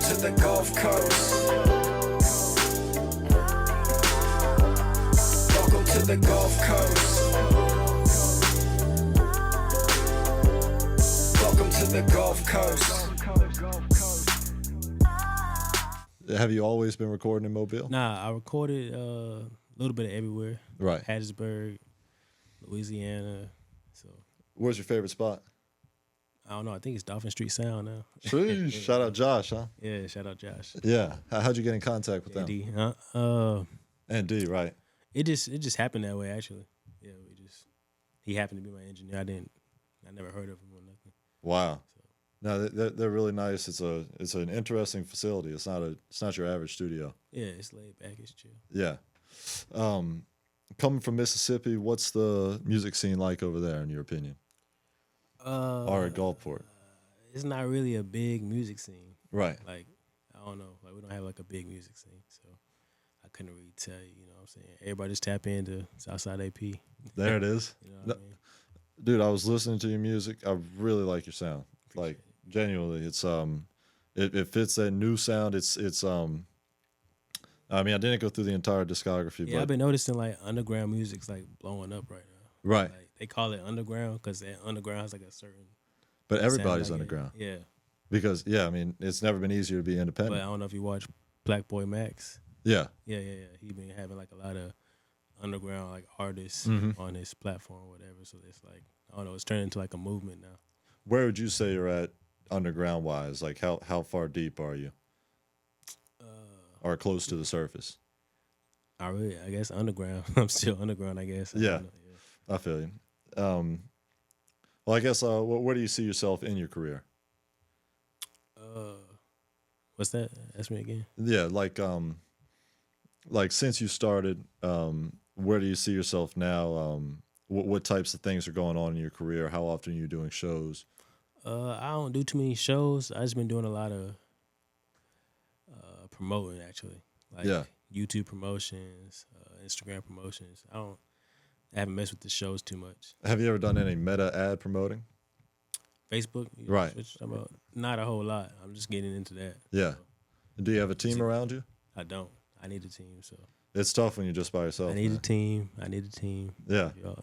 to the Gulf Coast. Welcome to the Gulf Coast. Welcome to the Gulf Coast. Have you always been recording in Mobile? Nah, I recorded a little bit of everywhere. Right. Hattiesburg, Louisiana. So Where's your favorite spot? I don't know. I think it's Dolphin Street Sound now. Sheesh. Shout out Josh, huh? Yeah, shout out Josh. Yeah. How'd you get in contact with them? D. And D, right. It just happened that way actually. Yeah, he happened to be my engineer. I never heard of him or nothing. Wow. No, they're really nice. It's an interesting facility. It's not your average studio. Yeah, it's laid back. It's chill. Yeah. Coming from Mississippi, what's the music scene like over there, in your opinion? Or at Gulfport? It's not really a big music scene. Right. Like, I don't know. Like, we don't have like a big music scene, so I couldn't really tell you. You know what I'm saying? Everybody just tap into Southside AP. There it is. You know what I mean? Dude, I was listening to your music. I really like your sound. Like, genuinely, it's it fits that new sound. I mean, I didn't go through the entire discography, Yeah, but I've been noticing like underground music's like blowing up right now. right. Like, they call it underground because underground has like a certain. But everybody's sound, like underground. Yeah. Because I mean, it's never been easier to be But independent. I don't know if you watch Black Boy Max. Yeah. Yeah. He been having like a lot of underground like artists on his platform or whatever. So it's like, I don't know, it's turning into like a movement now. Where would you say you're at underground wise? Like how far deep are you? Or close to the surface? I guess underground. I'm still underground, I guess. I Yeah. don't know, yeah. I feel you. Well, I guess where do you see yourself in your career? What's that? Ask me again. Yeah, like since you started, where do you see yourself now? What types of things are going on in your career? How often are you doing shows? I don't do too many shows. I just been doing a lot of promoting actually, like Yeah. YouTube promotions, Instagram promotions. I haven't messed with the shows too much. Have you ever done any meta ad promoting? Facebook, Right. What you talking about? Not a whole lot. I'm just getting into that. Yeah. So, Do you have a team around you? I don't. I need a team. So It's tough when you're just by yourself. I need man. a team. I need a team. Yeah. Y'all.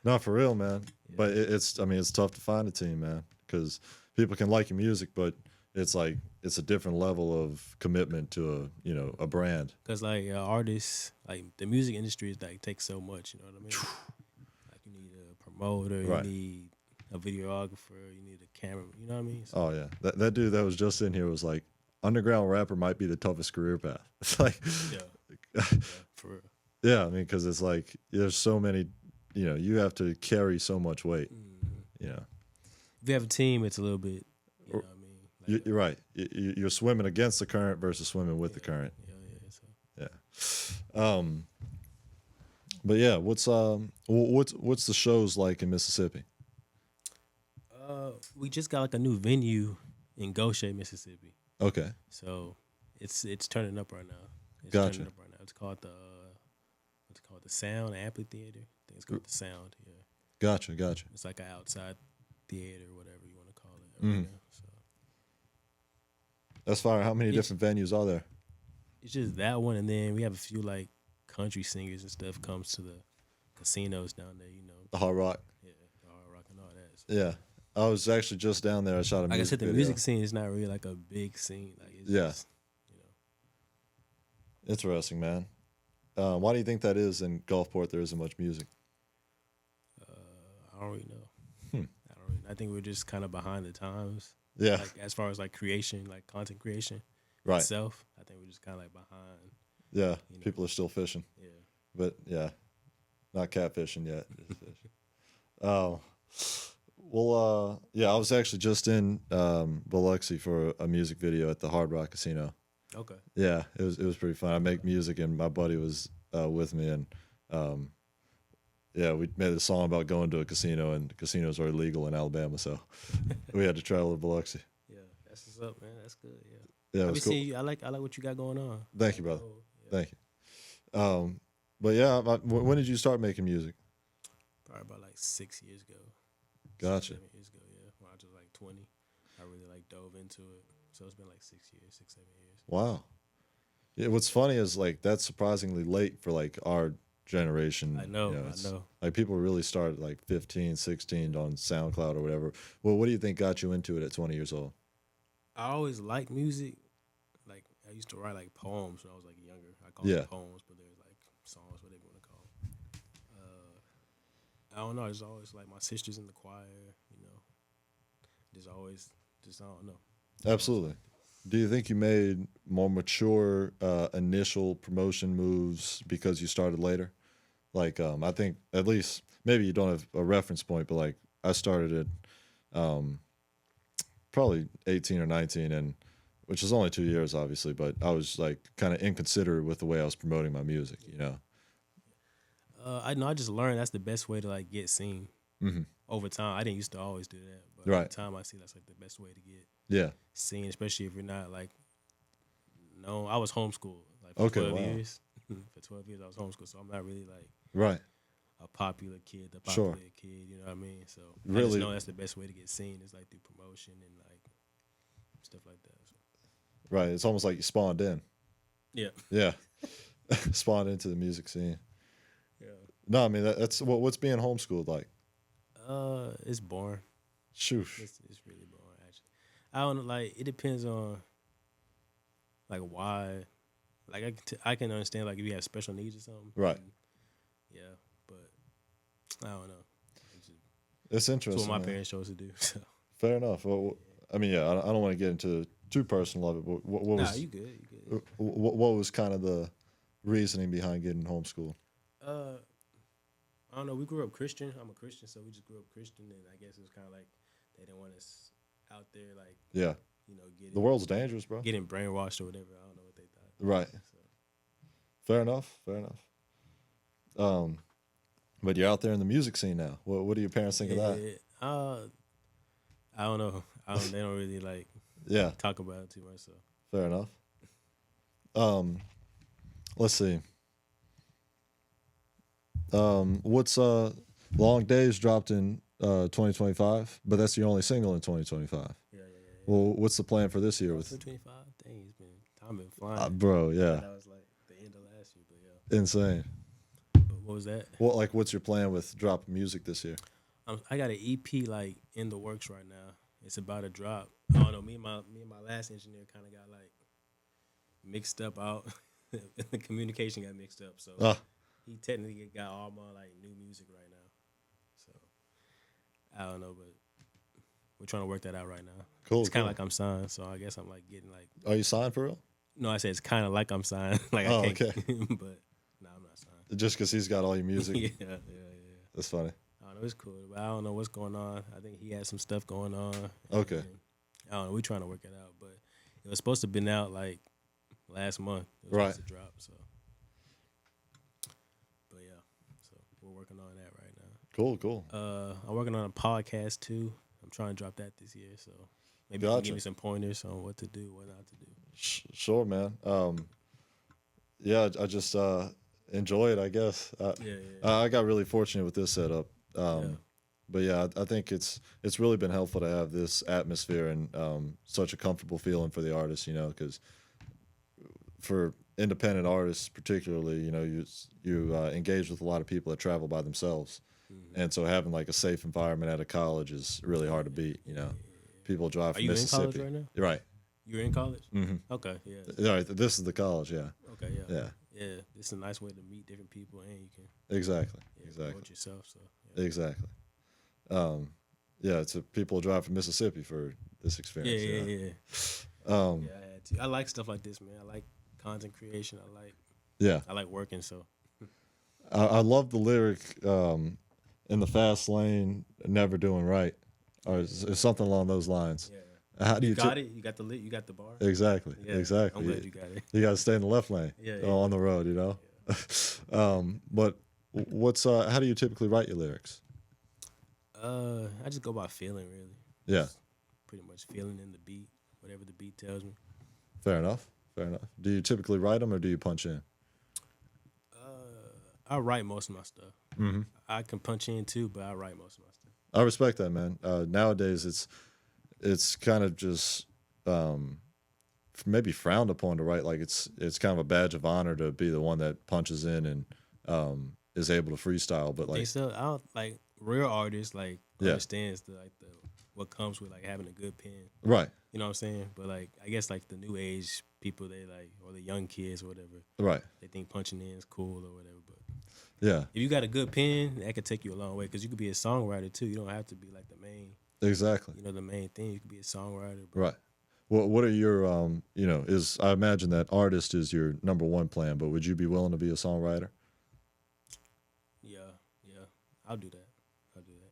Not for real, man. But it's tough to find a team, man, because people can like your music, but it's a different level of commitment to a brand. Cause like artists, like the music industry is like takes so much. You know what I mean? Like you need a promoter, Right. you need a videographer, you need a camera. You know what I mean? So, Oh yeah, that dude that was just in here was like, underground rapper might be the toughest career path. It's like, yeah, for real. yeah, I mean, because it's like there's so many, you have to carry so much weight. If you have a team, it's a little bit. You know what I mean? Like, You're right. You're swimming against the current versus swimming with the current. So. Yeah. But yeah, what's the shows like in Mississippi? We just got like a new venue in Goshen, Mississippi. Okay. So it's turning up right now. It's Gotcha. turning up right now. It's called the Sound Amphitheater. I think it's called the Sound. Yeah. Gotcha. It's like an outside theater, whatever you want to call it. Mhm. Arena. So That's fire. How many It's- different venues are there? it's just that one, and then we have a few like country singers and stuff comes to the casinos down there. You know, The Hard Rock. yeah, the Hard Rock and all that. So, Yeah. I was actually just down there. I shot a like I music said, the video. music scene is not really like a big scene. Like it's Yeah. just, Interesting, man. Why do you think that is in Gulfport there isn't much music? I don't really know. I think we're just kind of behind the times. Yeah. Like as far as like creation, like content creation Right. itself, I think we're just kind of like behind. Yeah. you know. People are still fishing. Yeah. But yeah, not catfishing yet. Just fishing. Oh, well, yeah, I was actually just in Biloxi for a music video at the Hard Rock Casino. Okay. Yeah, it was pretty fun. I make music, and my buddy was with me, and yeah, we made a song about going to a casino, and casinos are illegal in Alabama, so we had to travel to Biloxi. Yeah, that's what's up, man. That's good. Yeah. Yeah, it I was be cool. seeing you. I like what you got going on. Thank you, brother. Yeah. Thank you. But yeah, when did you start making music? Probably about like 6 years ago. Gotcha. 7 years ago, yeah. When I was like 20, I really like dove into it. So it's been like 6 years, 6, 7 years. Wow. Yeah, what's funny is like that's surprisingly late for like our generation. I know, You know, I it's know. like people really start at like 15, 16 on SoundCloud or whatever. Well, what do you think got you into it at 20 years old? I always liked music. Like I used to write like poems when I was like younger. I call Yeah. them poems, but they're like songs, whatever you want to call them. I don't know. It's always like my sisters in the choir. You know, just I don't know. Absolutely. Do you think you made more mature initial promotion moves because you started later? Like, I think at least maybe you don't have a reference point, but like I started at probably 18 or 19, and which is only 2 years, obviously, but I was like kind of inconsiderate with the way I was promoting my music, you know? I know. I just learned that's the best way to like get seen. Hmm. Over time, I didn't used to always do that, but over Right. time, I see that's like the best way to get Yeah. seen, especially if you're not like known. I was homeschooled like for Okay. 12 Wow. years. For 12 years, I was homeschooled, so I'm not really like Right. a popular kid, the Sure. popular kid. You know what I mean? So I just Really. know that's the best way to get seen is like through promotion and like stuff like that. So, Right. It's almost like you spawned in. yeah, Yeah. Spawned into the music scene. yeah. No, I mean, that's what's being homeschooled like. It's boring. Shoosh. It's really boring actually. I don't know, like it depends on like why. Like I can understand like if you have special needs or something. Right. then, yeah, but I don't know. It's It's interesting. what my man. parents chose to do. So Fair enough. Well, I mean, yeah, I don't want to get into too personal of it, but what nah, was you good. You good. what was kind of the reasoning behind getting homeschooled? I don't know. We grew up Christian. I'm a Christian, so we just grew up Christian, and I guess it was kind of like they didn't want us out there, like Yeah, you know, the world's dangerous, bro. getting brainwashed or whatever. I don't know what they thought. Right. So, Fair enough. Fair enough. But you're out there in the music scene now. What do your parents think of that? I don't know. They don't really like Yeah. talk about it too much. So Fair enough. Let's see. What's Long Days dropped in 2025, but that's your only single in 2025. yeah. Well, what's the plan for this year with 25. Dang, time been flying. bro? Yeah, That was like the end of last year, but yeah. insane. But what was that? What's your plan with dropping music this year? I got an EP like in the works right now. It's about to drop. I don't know. Me and my last engineer kind of got like mixed up out. The communication got mixed up, so he technically got all my like new music right now. So I don't know, but we're trying to work that out right now. Cool. It's kind of like I'm signed, so I guess I'm like getting like. Are you signed for real? No, I said it's kind of like I'm signed. Like Oh, I can't, okay. but no, I'm not signed. Just because he's got all your music? yeah. That's funny. I don't know, it's cool, but I don't know what's going on. I think he had some stuff going on. Okay. And I don't know. We're trying to work it out, but it was supposed to have been out like last month. It was Right. supposed to drop, so. But yeah, so we're working on that right now. Cool. I'm working on a podcast too. I'm trying to drop that this year, so maybe you can give me some pointers on what to do, what not to do. Sure, man. Yeah, I just enjoy it, I guess. I got really fortunate with this setup. But yeah, I think it's really been helpful to have this atmosphere and such a comfortable feeling for the artists, you know, because for independent artists particularly, you know, you engage with a lot of people that travel by themselves. Mm-hmm. And so having like a safe environment at a college is really hard to beat, you know. People drive from Mississippi. Are you in college right now? Right. You're in college? Mm-hmm. Okay, yeah. All right, this is the college, yeah. Okay, yeah. Yeah. Yeah, it's a nice way to meet different people and you can Exactly. promote yourself. So yeah. Exactly. Yeah, it's people drive from Mississippi for this experience. Yeah. Yeah, I had to. I like stuff like this, man. I like content creation. I like working. So I love the lyric in the fast lane, never doing right, or it's something along those lines. yeah. How do You you got it. You got the lit. You got the bar. Exactly. Yeah, Exactly. I'm glad you got it. You got to stay in the left lane. Yeah. On the road, you know. Yeah. But what's how do you typically write your lyrics? I just go by feeling, really. Yeah. Just pretty much feeling in the beat, whatever the beat tells me. Fair enough. Do you typically write them or do you punch in? I write most of my stuff. Mm-hmm. I can punch in too, but I write most of my stuff. I respect that, man. Nowadays, it's kind of just maybe frowned upon to write. Like it's kind of a badge of honor to be the one that punches in and is able to freestyle. But They like, still, I don't like real artists like Yeah. understands the what comes with like having a good pen. right, You know what I'm saying? But like I guess like the new age people, they like, or the young kids or whatever, right, they think punching in is cool or whatever. But yeah, if you got a good pen, that could take you a long way because you could be a songwriter too. You don't have to be like the main, exactly, the main thing. You could be a songwriter. But right. What are your is I imagine that artist is your number one plan, but would you be willing to be a songwriter? yeah, I'll do that. I'll do that.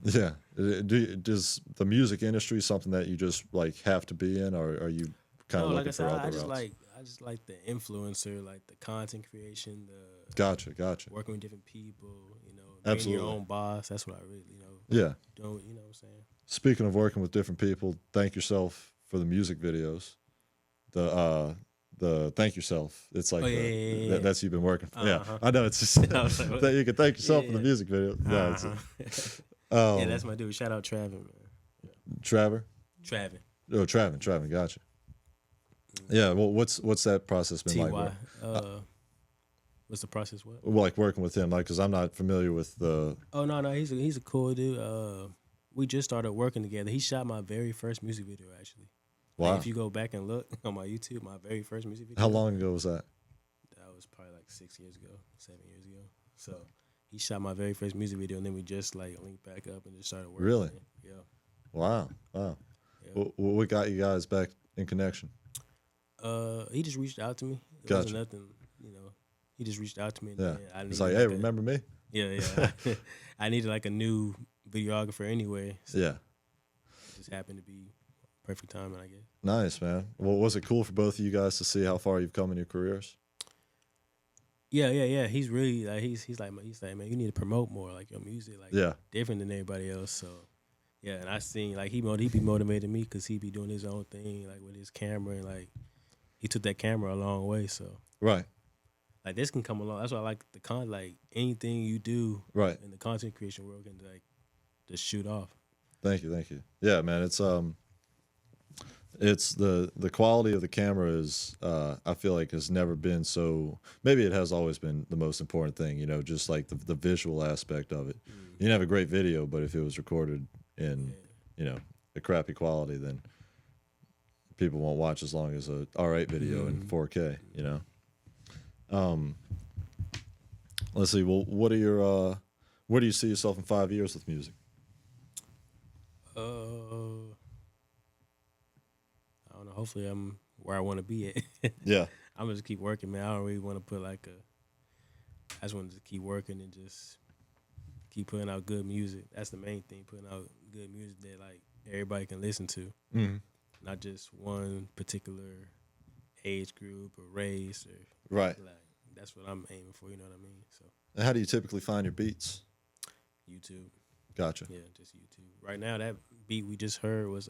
Yeah. Does the music industry something that you just like have to be in, or are you kind of No, looking like I said, for I other just routes? like the influencer, like the content creation, the Gotcha. working with different people, being Absolutely. your own boss. That's what I really, Yeah. don't, you know what I'm saying? Speaking of working with different people, thank yourself for the music videos. The thank yourself. It's like Oh, yeah. that's you've been working for. Uh-huh. Yeah, I know. It's just I was like, what? that you can thank yourself for the Yeah. music video. No, it's, Uh-huh. Yeah, that's my dude. Shout out Travin, man. Trevor. Travin. Oh, Travin. Gotcha. Yeah. Well, what's that process been Ty. like? What's the process? What? Well, like working with him, like, because I'm not familiar with the. Oh no, he's a cool dude. We just started working together. He shot my very first music video actually. Like, Wow. if you go back and look on my YouTube, my very first music video. How long ago was that? That was probably like 7 years ago. So he shot my very first music video, and then we just like linked back up and just started working. Really? Yeah. Wow. Yeah. What got you guys back in connection? He just reached out to me. It Gotcha. wasn't nothing, He just reached out to me. And Yeah. then I It's needed like, hey, a- remember me? Yeah. I needed like a new videographer anyway. So Yeah. it just happened to be perfect timing, I guess. Nice, man. Well, was it cool for both of you guys to see how far you've come in your careers? Yeah. He's really like he's like man, you need to promote more like your music, like Yeah. different than everybody else. So yeah, and I seen like he be motivating me because he be doing his own thing like with his camera and like he took that camera a long way. So Right. like this can come along. That's why I like like anything you do Right. in the content creation world can like just shoot off. Thank you. Yeah, man. It's the quality of the camera is I feel like has never been so. Maybe it has always been the most important thing. Just like the visual aspect of it. You can have a great video, but if it was recorded in a crappy quality, then people won't watch as long as a all right video in 4K. Let's see. Well, what are your where do you see yourself in 5 years with music? I don't know. Hopefully, I'm where I want to be at. Yeah. I'm gonna just keep working, man. I don't really want to put like I just want to keep working and just keep putting out good music. That's the main thing. Putting out good music that like everybody can listen to, Mm-hmm. not just one particular age group or race or Right. like. That's what I'm aiming for. You know what I mean? So And how do you typically find your beats? YouTube, Gotcha. yeah, just YouTube. Right now, that beat we just heard was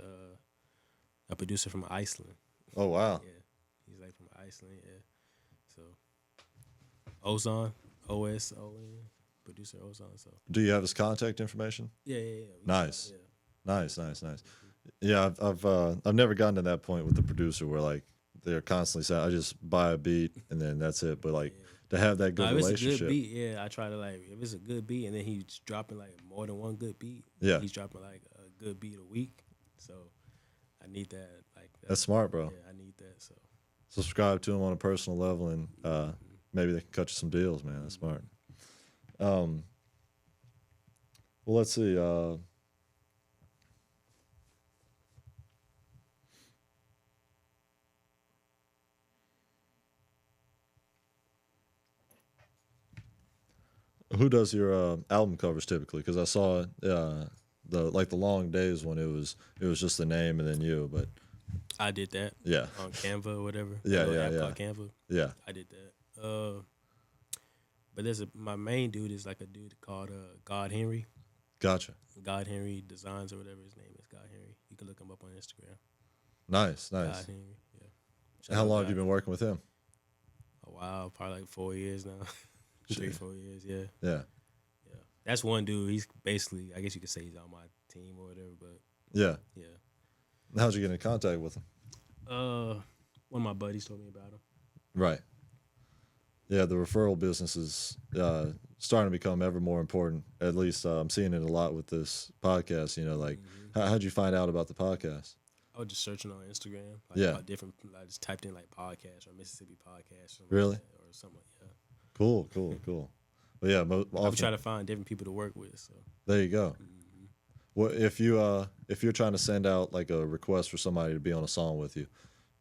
a producer from Iceland. Oh wow. Yeah, he's like from Iceland. Yeah, so Ozon, OSON, producer Ozon. So Do you have his contact information? yeah. Nice. Yeah. Nice. Yeah, I've never gotten to that point with the producer where like they're constantly saying I just buy a beat and then that's it. But like to have that good If it's a relationship. good beat, yeah, I try to like if it's a good beat and then he's dropping like more than one good beat. Yeah. He's dropping like a good beat a week. So I need that. Like That's smart, bro. Yeah, I need that. So Subscribe to him on a personal level and maybe they can cut you some deals, man. That's smart. Well, let's see. Who does your album covers typically? Because I saw the long days when it was just the name and then you, but I did that yeah, on Canva or whatever. Yeah, The little yeah, app yeah. called Canva. yeah, I did that. But my main dude is like a dude called God Henry. gotcha. God Henry Designs or whatever his name is. God Henry. You can look him up on Instagram. Nice. God Henry. Yeah. Shout How out long God have you been working with him? A while, probably like 4 years now. 3-4 years. Yeah. Yeah, That's one dude. He's basically, I guess you could say he's on my team or whatever. But yeah. yeah. How'd you get in contact with him? One of my buddies told me about him. Right. Yeah, the referral business is starting to become ever more important. At least I'm seeing it a lot with this podcast. You know, like how'd you find out about the podcast? I was just searching on Instagram, like Yeah. about different. I just typed in like podcast or Mississippi podcast, or something Really? like that, or something like that. Cool, cool, cool. But yeah, I'm often, trying to find different people to work with. So there you go. Well, if you're trying to send out like a request for somebody to be on a song with you,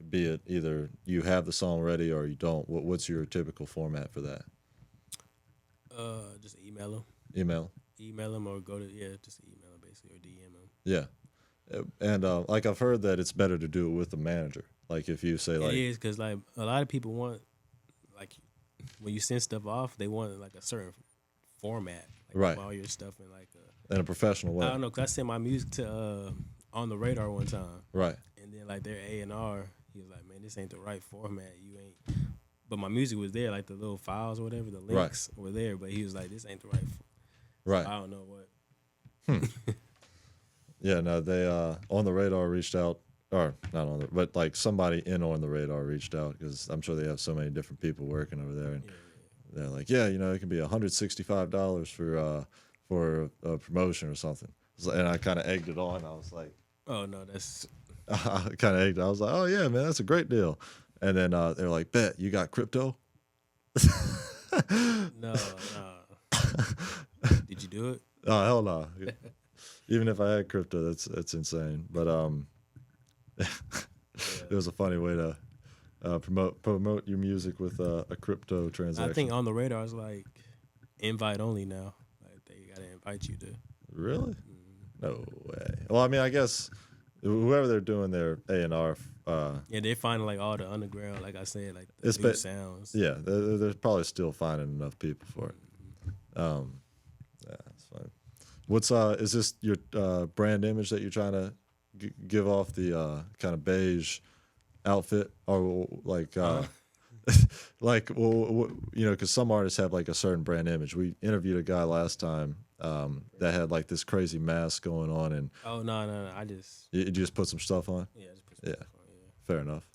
be it either you have the song ready or you don't, what's your typical format for that? just email Email? them or go to just email them basically or DM them. Yeah. And like I've heard that it's better to do it with the manager. Like if you say like It is because like a lot of people want like when you send stuff off, they want like a certain format, like Right. all your stuff in like in a professional way. I don't know, cause I sent my music to On the Radar one time, Right. and then like their A&R, he was like, "Man, this ain't the right format. You ain't." But my music was there, like the little files or whatever, the links were there. But he was like, "This ain't the right." Right. So I don't know what. Yeah, no, they On the Radar reached out, or not on the, but like somebody in On the Radar reached out because I'm sure they have so many different people working over there, and they're like, yeah, you know, it can be $165 for a promotion or something. And I kind of egged it on. I was like, Oh no, that's I kind of egged it. I was like, oh yeah, man, that's a great deal. And then they're like, bet you got crypto. no. Did you do it? Oh hell no. Even if I had crypto, that's insane. But it was a funny way to promote your music with a crypto transaction. I think On the Radar is like invite only now. Like they gotta invite you to. Really? No way. Well, I mean, I guess whoever they're doing their A&R. Yeah, they're finding like all the underground, like I said, like the It's new ba- sounds. Yeah, they're probably still finding enough people for it. Yeah, that's fine. What's is this your brand image that you're trying to give off the kind of beige outfit or like like well you know because some artists have like a certain brand image. We interviewed a guy last time that had like this crazy mask going on and Oh no! I just you just put some stuff on. just put some Yeah. stuff on, yeah. Fair enough.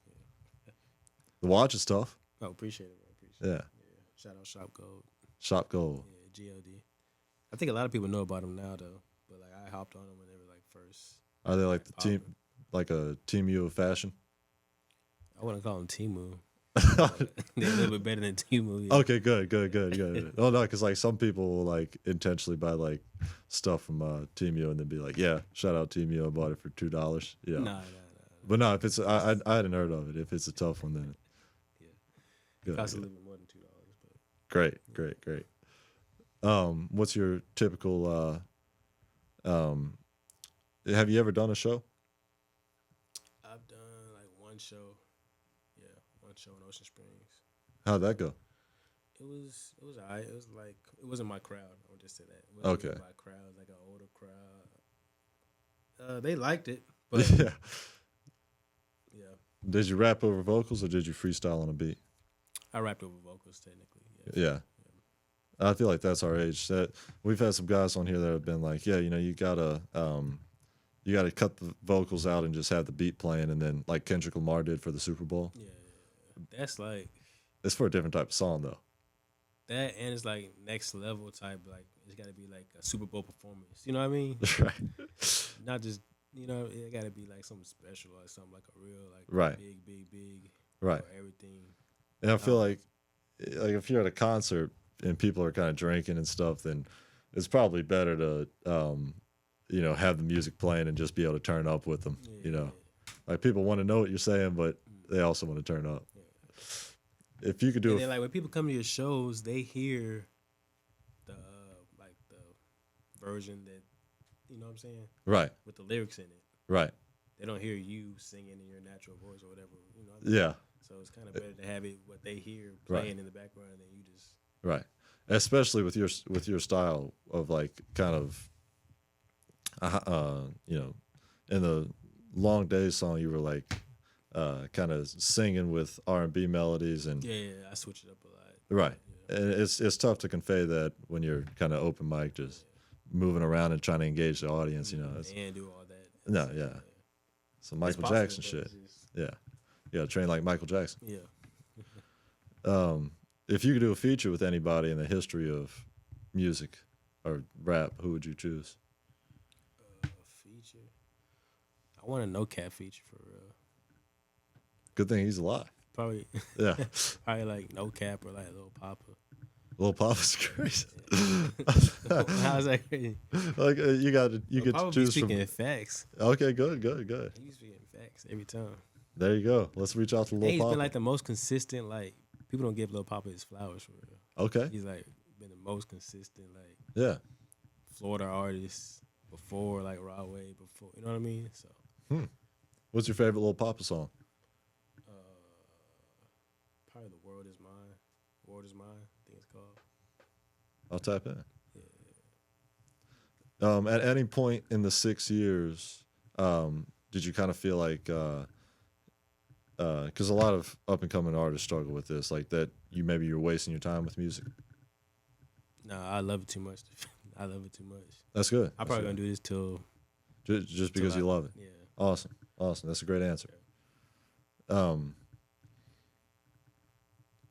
The watch is tough. Oh, appreciate it, bro. Appreciate Yeah. it. Yeah. Shout out Shop Gold. Shop gold. Yeah, GLD. I think a lot of people know about them now though, but like I hopped on them when they were like first. Are they like the team, popping. like a Team U of fashion? I wouldn't call them Timu. They're a little bit better than Timu. Yeah. Okay, good. Oh no, because like some people will like intentionally buy like stuff from Team U and then be like, yeah, shout out Team U, I bought it for $2. Yeah, Nah. but no, if it's I hadn't heard of it. If it's a tough one, then It good. costs a little bit more than $2, but Great. What's your typical? Have you ever done a show? I've done like one show. Yeah, one show in Ocean Springs. How'd that go? It was alright. It was like it wasn't my crowd. I'll just say that. It wasn't Okay. my crowd, it was like an older crowd. They liked it, but Yeah. yeah, Did you rap over vocals or did you freestyle on a beat? I rapped over vocals technically. Yeah. Yeah. I feel like that's our age. That we've had some guys on here that have been like, yeah, you know, you gotta cut the vocals out and just have the beat playing, and then like Kendrick Lamar did for the Super Bowl. Yeah. That's like It's for a different type of song though. that, and it's like next level type. Like it's got to be like a Super Bowl performance. You know what I mean? Right. Not just it got to be like something special or something like a real like Right. big Right. or everything. And I feel like if you're at a concert and people are kind of drinking and stuff, then it's probably better to have the music playing and just be able to turn up with them. You know, like people want to know what you're saying, but they also want to turn up. If you could do And then, like when people come to your shows, they hear the version that you know what I'm saying right, with the lyrics in it. right, They don't hear you singing in your natural voice or whatever. You know. yeah, So it's kind of better to have it what they hear Right. playing in the background than you just. right. Especially with your style of like kind of, in the Long Days song, you were like kind of singing with R&B melodies and Yeah, I switch it up a lot. right. And it's tough to convey that when you're kind of open mic, just moving around and trying to engage the audience. You know, it's, And do all that. no, yeah. Some It's Michael possible, Jackson but shit. it's just- Yeah. You got to train like Michael Jackson. Yeah. If you could do a feature with anybody in the history of music or rap, who would you choose? Feature. I want a no cap feature for real. Good thing he's alive. Probably, Yeah. probably like no cap or like Lil Papa. Lil Papa's crazy. How's that crazy? Like you get Papa to choose be from. speaking facts. Okay, good. He's speaking facts every time. There you go. Let's reach out to And Lil he's Papa. been like the most consistent. Like people don't give Lil Papa his flowers for real. Okay. He's like been the most consistent. Like Yeah. Florida artist before like Broadway before. You know what I mean? So What's your favorite Lil Papa song? probably The World Is Mine. World Is Mine, I think it's called. I'll tap in. At any point in the 6 years, did you kind of feel like, because a lot of up and coming artists struggle with this, like that you're wasting your time with music? No, I love it too much. I love it too much. That's good. I'm probably gonna do this till Just because you love it. Yeah. Awesome. That's a great answer.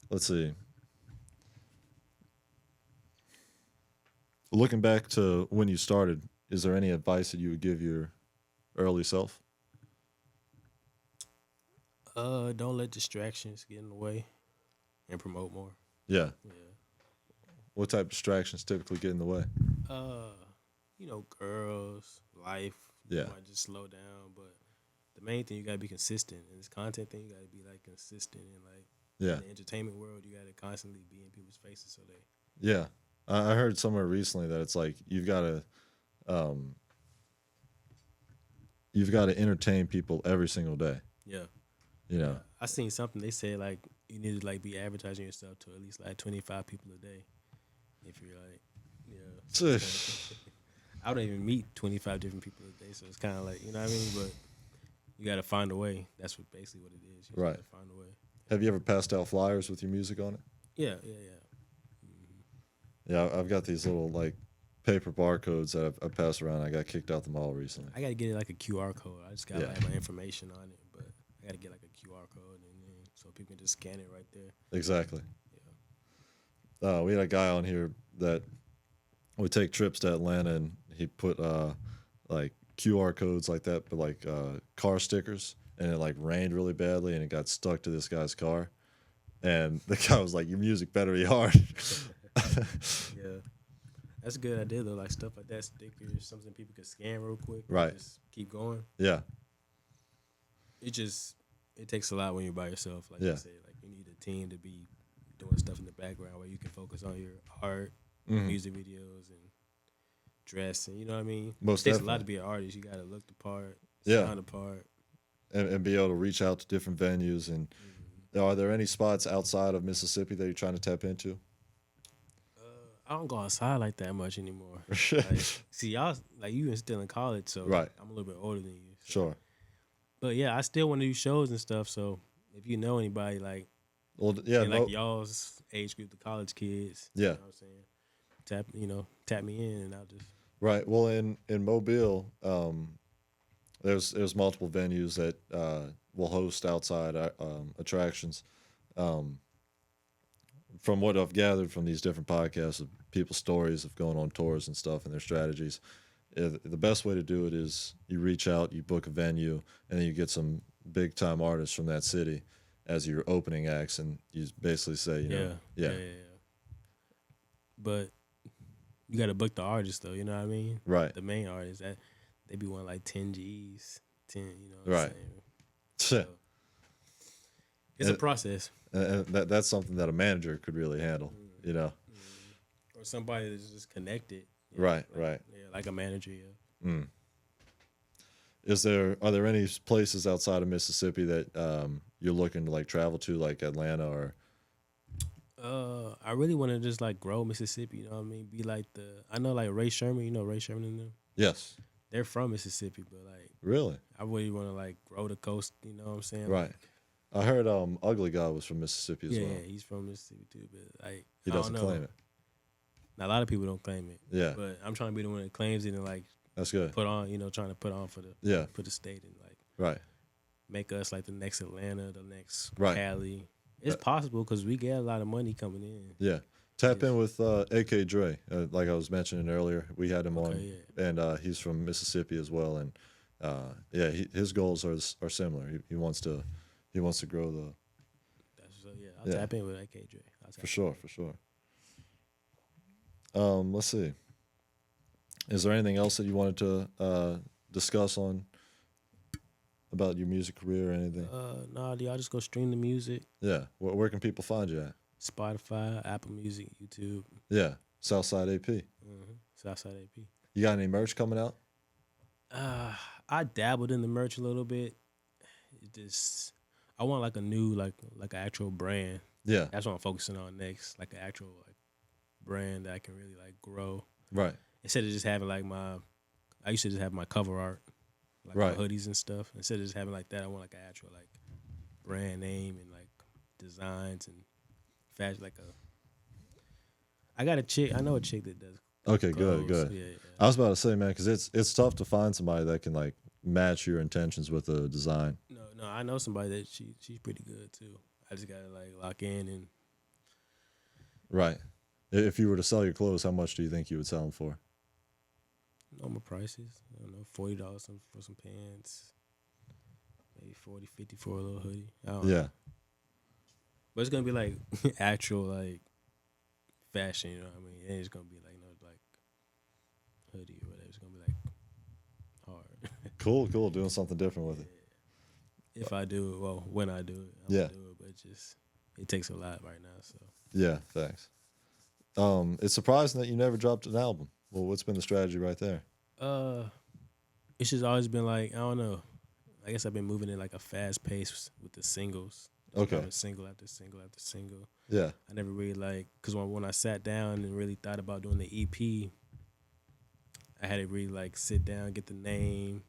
Let's see. Looking back to when you started, is there any advice that you would give your early self? Don't let distractions get in the way, and promote more. Yeah. Yeah. What type of distractions typically get in the way? Girls, life. Yeah. You might just slow down, but the main thing you gotta be consistent. And this content thing, you gotta be like consistent and like Yeah. in the entertainment world, you gotta constantly be in people's faces so they. Yeah. I heard somewhere recently that it's like you've got to entertain people every single day. Yeah. You know. I seen something they said like you need to like be advertising yourself to at least like 25 people a day. If you're like, yeah. I don't even meet 25 different people a day, so it's kind of like, you know what I mean? But you got to find a way. That's basically what it is. You Right. Got to find a way. Have you ever passed out flyers with your music on it? Yeah. Yeah, I've got these little like paper barcodes that I pass around. I got kicked out the mall recently. I got to get it like a QR code. I just got Yeah. like my information on it, but I got to get like a QR code and then so people can just scan it right there. Exactly. Yeah. We had a guy on here that would take trips to Atlanta, and he put like QR codes like that, but like car stickers, and it like rained really badly, and it got stuck to this guy's car, and the guy was like, "Your music better be hard." Yeah. That's a good idea though, like stuff like that, stickers, something people could scan real quick. And Right. just keep going. Yeah. It takes a lot when you're by yourself. Like Yeah. you said, like you need a team to be doing stuff in the background where you can focus on your art, Mhm. music videos, and dress, and you know what I mean. Most it takes a lot definitely. to be an artist. You got to look the part, Yeah. sound the part. And be able to reach out to different venues. And are there any spots outside of Mississippi that you're trying to tap into? I don't go outside like that much anymore. Like, see, y'all like you still in college, so Right. I'm a little bit older than you. So. Sure. But yeah, I still want to do shows and stuff. So if you know anybody like Well, yeah. in like y'all's age group, the college kids, Yeah. you know what I'm saying? Tap me in, and I'll just. Right. Well, in Mobile, there's multiple venues that will host outside attractions. From what I've gathered from these different podcasts of people's stories of going on tours and stuff and their strategies, the best way to do it is you reach out, you book a venue, and then you get some big time artists from that city as your opening acts, and you basically say, Yeah. But you got to book the artist though. You know what I mean? Right. The main artist that they be wanting like 10 G's, 10. You know what Right. I'm saying? So, it's a process. And that's something that a manager could really handle, you know? Or somebody that's just connected. you know, Right, like- right. Yeah, like a manager. Yeah. Are there any places outside of Mississippi that you're looking to like travel to, like Atlanta or? I really want to just like grow Mississippi. You know what I mean? Be like I know like Ray Sherman. You know Ray Sherman and them. Yes. They're from Mississippi, but like Really? I really want to like grow the coast. You know what I'm saying? Right. I heard Ugly God was from Mississippi as Yeah, well. yeah, he's from Mississippi too, but like He I don't doesn't know. claim it. Now, a lot of people don't claim it. Yeah. But I'm trying to be the one that claims it and like That's good. put on, trying to put on for Yeah. the state and like Right. make us like the next Atlanta, the next Right. Cali. It's possible because we get a lot of money coming in. Yeah. Tap in with AK Dre. Like I was mentioning earlier, we had him on, yeah. and he's from Mississippi as well. And yeah, his goals are similar. He wants to grow the. I'll tap in with AK Dre. For sure. Let's see. Is there anything else that you wanted to discuss on about your music career or anything? No, y'all just go stream the music. Yeah. Where can people find you at? Spotify, Apple Music, YouTube. Yeah. Southside AP. Southside AP. You got any merch coming out? I dabbled in the merch a little bit. I want like a new like an actual brand. Yeah. That's what I'm focusing on next. Like an actual like brand that I can really like grow. Right. Instead of just having like I used to just have my cover art, like Right. my hoodies and stuff. Instead of just having like that, I want like an actual like brand name and like designs and fashion. I got a chick. I know a chick that does. Okay, clothes. good. Yeah. I was about to say, man, because it's tough to find somebody that can like match your intentions with a design. No, I know somebody that she's pretty good too. I just gotta like lock in and. Right. If you were to sell your clothes, how much do you think you would sell them for? Normal prices. I don't know, $40 for some pants. Maybe 40, 50 for a little hoodie. I don't know. But it's gonna be like actual like fashion, you know what I mean? It ain't just gonna be like like hoodie or whatever. It's gonna be like hard. Cool. Doing something different with it. If I do it, well, when I do it, I'm gonna do it. But it takes a lot right now. So yeah, thanks. It's surprising that you never dropped an album. Well, what's been the strategy right there? It's just always been like, I don't know. I guess I've been moving in like a fast pace with the singles. Okay. Single after single after single. Yeah. I never really because when I sat down and really thought about doing the EP, I had to really like sit down, get the name.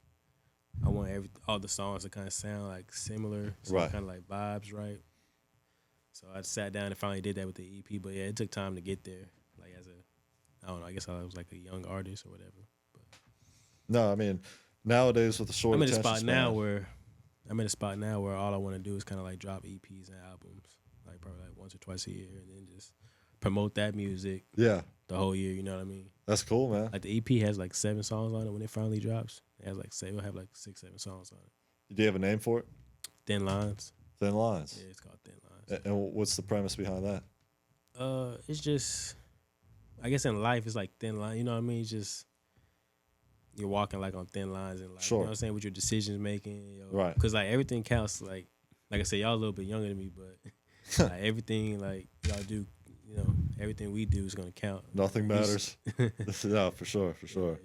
I want all the songs to kind of sound like similar, so right? Kind of like vibes, right? So I sat down and finally did that with the EP. But yeah, it took time to get there. Like I don't know. I guess I was like a young artist or whatever. But no, I mean nowadays with the short. I'm in a spot now where all I want to do is kind of like drop EPs and albums, like probably like once or twice a year, and then just promote that music. Yeah. The whole year, you know what I mean? That's cool, man. Like the EP has like 7 songs on it when it finally drops. It has like it'll have like 6, 7 songs on it. Do you have a name for it? Thin Lines. Thin Lines. Yeah, it's called Thin Lines. And what's the premise behind that? It's just, I guess in life it's like thin line. You know what I mean? It's just you're walking like on thin lines and like sure. You know what I'm saying, with your decisions making. Right. Because like everything counts. Like I said, y'all a little bit younger than me, but like everything like y'all do, you know, everything we do is gonna count. Nothing matters. No, for sure. Yeah.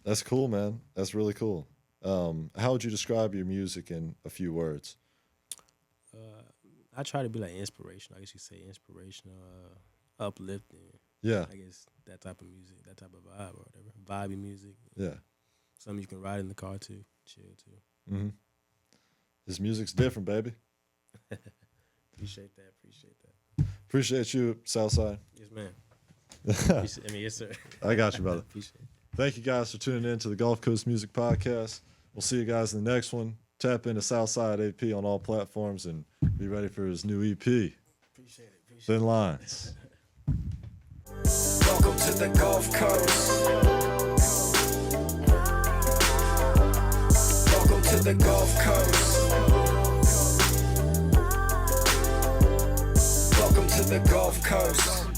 That's cool, man. That's really cool. How would you describe your music in a few words? I try to be like inspirational. I guess you say inspirational, uplifting. Yeah. I guess that type of music, that type of vibe or whatever. Vibey music. Yeah. Something you can ride in the car to, chill to. Mm-hmm. This music's different, baby. Appreciate that. Appreciate you, Southside. Yes, man. Yes, sir. I got you, brother. Appreciate it. Thank you guys for tuning in to the Gulf Coast Music Podcast. We'll see you guys in the next one. Tap into Southside AP on all platforms and be ready for his new EP. Appreciate it. Thin Lines. Welcome to the Gulf Coast. Welcome to the Gulf Coast. Welcome to the Gulf Coast.